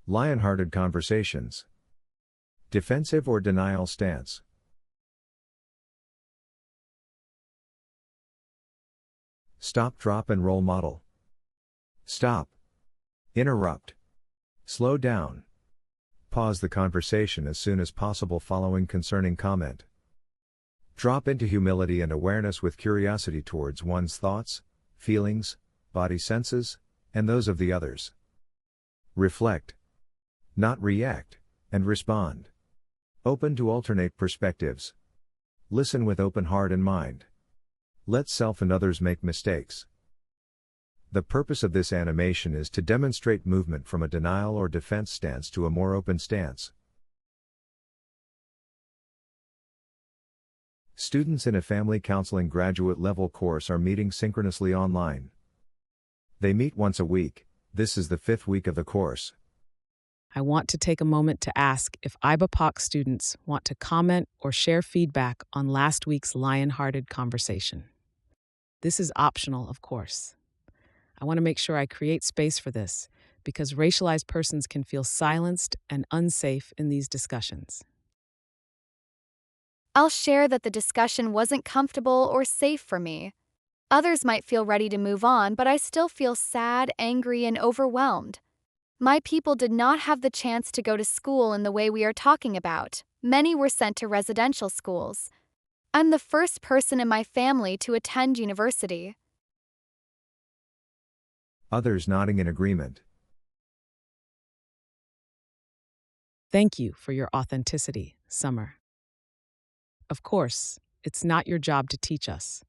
Lionhearted conversations. Defensive or denial stance. Stop, drop, and roll model. Stop. Interrupt. Slow down. Pause the conversation as soon as possible following concerning comment. Drop into humility and awareness with curiosity towards one's thoughts, feelings, body senses, and those of the others. Reflect. Not react, and respond. Open to alternate perspectives. Listen with open heart and mind. Let self and others make mistakes. The purpose of this animation is to demonstrate movement from a denial or defense stance to a more open stance. Students in a family counseling graduate level course are meeting synchronously online. They meet once a week. This is the 5th week of the course. I want to take a moment to ask if IBAPOC students want to comment or share feedback on last week's Lionhearted conversation. This is optional, of course. I want to make sure I create space for this because racialized persons can feel silenced and unsafe in these discussions. I'll share that the discussion wasn't comfortable or safe for me. Others might feel ready to move on, but I still feel sad, angry, and overwhelmed. My people did not have the chance to go to school in the way we are talking about. Many were sent to residential schools. I'm the first person in my family to attend university. Others nodding in agreement. Thank you for your authenticity, Summer. Of course, it's not your job to teach us.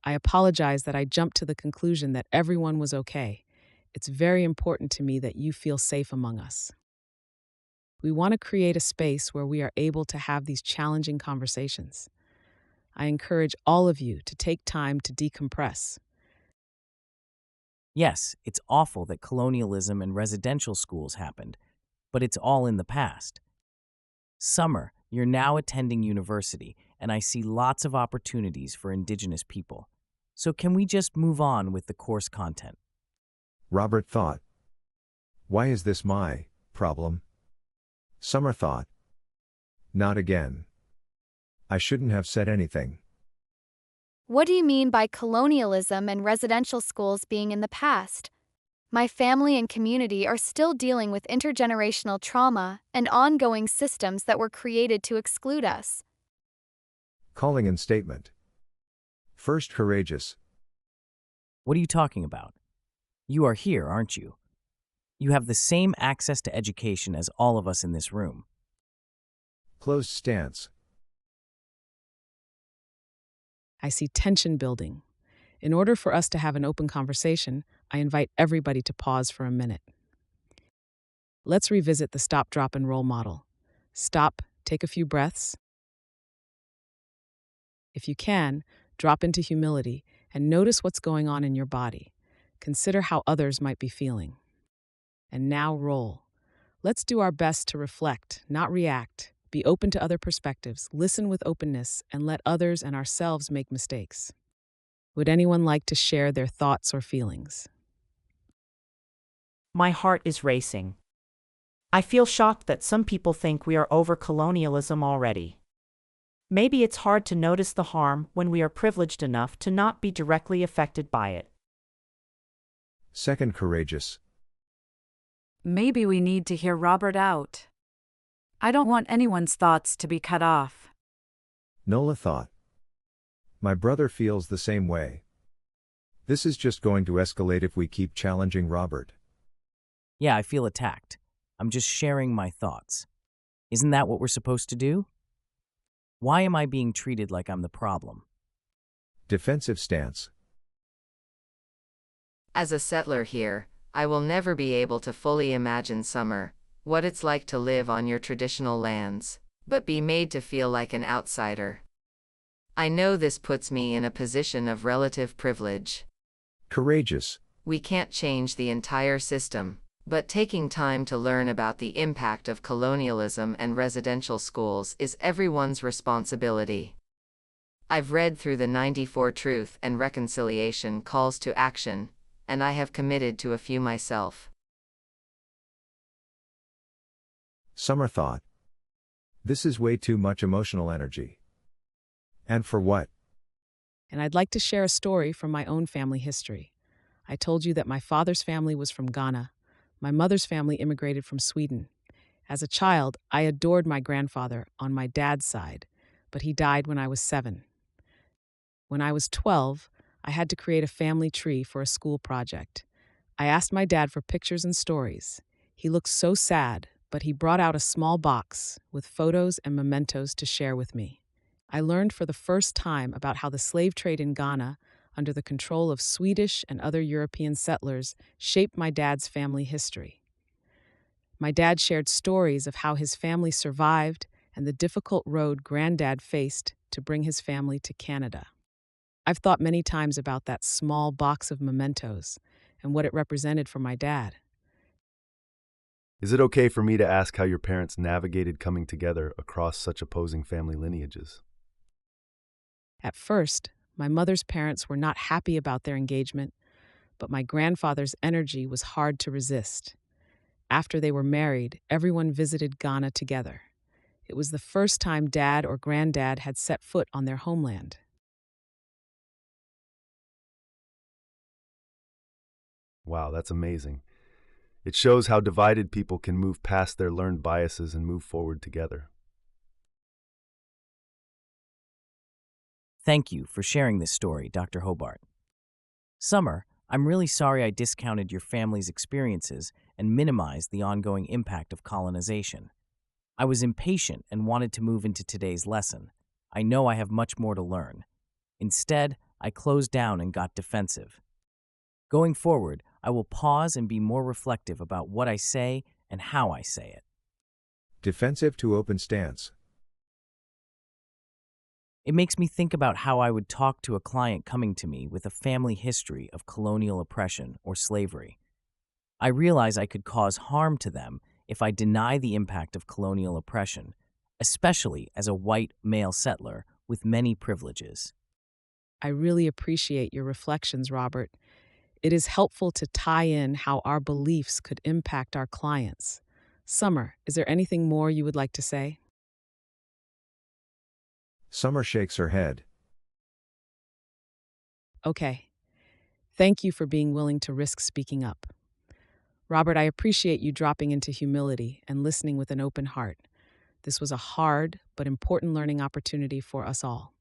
I apologize that I jumped to the conclusion that everyone was okay. It's very important to me that you feel safe among us. We want to create a space where we are able to have these challenging conversations. I encourage all of you to take time to decompress. Yes, it's awful that colonialism and residential schools happened, but it's all in the past. Summer, you're now attending university, and I see lots of opportunities for Indigenous people. So can we just move on with the course content? Robert thought. Why is this my problem? Summer thought. Not again. I shouldn't have said anything. What do you mean by colonialism and residential schools being in the past? My family and community are still dealing with intergenerational trauma and ongoing systems that were created to exclude us. Calling in statement. First, courageous. What are you talking about? You are here, aren't you? You have the same access to education as all of us in this room. Closed stance. I see tension building. In order for us to have an open conversation, I invite everybody to pause for a minute. Let's revisit the stop, drop, and roll model. Stop, take a few breaths. If you can, drop into humility and notice what's going on in your body. Consider how others might be feeling. And now roll. Let's do our best to reflect, not react. Be open to other perspectives, listen with openness, and let others and ourselves make mistakes. Would anyone like to share their thoughts or feelings? My heart is racing. I feel shocked that some people think we are over colonialism already. Maybe it's hard to notice the harm when we are privileged enough to not be directly affected by it. Second, courageous. Maybe we need to hear Robert out. I don't want anyone's thoughts to be cut off. Nola thought. My brother feels the same way. This is just going to escalate if we keep challenging Robert. Yeah, I feel attacked. I'm just sharing my thoughts. Isn't that what we're supposed to do? Why am I being treated like I'm the problem? Defensive stance. As a settler here, I will never be able to fully imagine summer, what it's like to live on your traditional lands, but be made to feel like an outsider. I know this puts me in a position of relative privilege. Courageous. We can't change the entire system, but taking time to learn about the impact of colonialism and residential schools is everyone's responsibility. I've read through the 94 Truth and Reconciliation calls to action, and I have committed to a few myself. Summer thought. This is way too much emotional energy. And for what? And I'd like to share a story from my own family history. I told you that my father's family was from Ghana. My mother's family immigrated from Sweden. As a child, I adored my grandfather on my dad's side, but he died when I was 7. When I was 12, I had to create a family tree for a school project. I asked my dad for pictures and stories. He looked so sad, but he brought out a small box with photos and mementos to share with me. I learned for the first time about how the slave trade in Ghana, under the control of Swedish and other European settlers, shaped my dad's family history. My dad shared stories of how his family survived and the difficult road Granddad faced to bring his family to Canada. I've thought many times about that small box of mementos and what it represented for my dad. Is it okay for me to ask how your parents navigated coming together across such opposing family lineages? At first, my mother's parents were not happy about their engagement, but my grandfather's energy was hard to resist. After they were married, everyone visited Ghana together. It was the first time Dad or Granddad had set foot on their homeland. Wow, that's amazing. It shows how divided people can move past their learned biases and move forward together. Thank you for sharing this story, Dr. Hobart. Summer, I'm really sorry I discounted your family's experiences and minimized the ongoing impact of colonization. I was impatient and wanted to move into today's lesson. I know I have much more to learn. Instead, I closed down and got defensive. Going forward, I will pause and be more reflective about what I say and how I say it. Defensive to open stance. It makes me think about how I would talk to a client coming to me with a family history of colonial oppression or slavery. I realize I could cause harm to them if I deny the impact of colonial oppression, especially as a white male settler with many privileges. I really appreciate your reflections, Robert. It is helpful to tie in how our beliefs could impact our clients. Summer, is there anything more you would like to say? Summer shakes her head. Okay. Thank you for being willing to risk speaking up. Robert, I appreciate you dropping into humility and listening with an open heart. This was a hard but important learning opportunity for us all.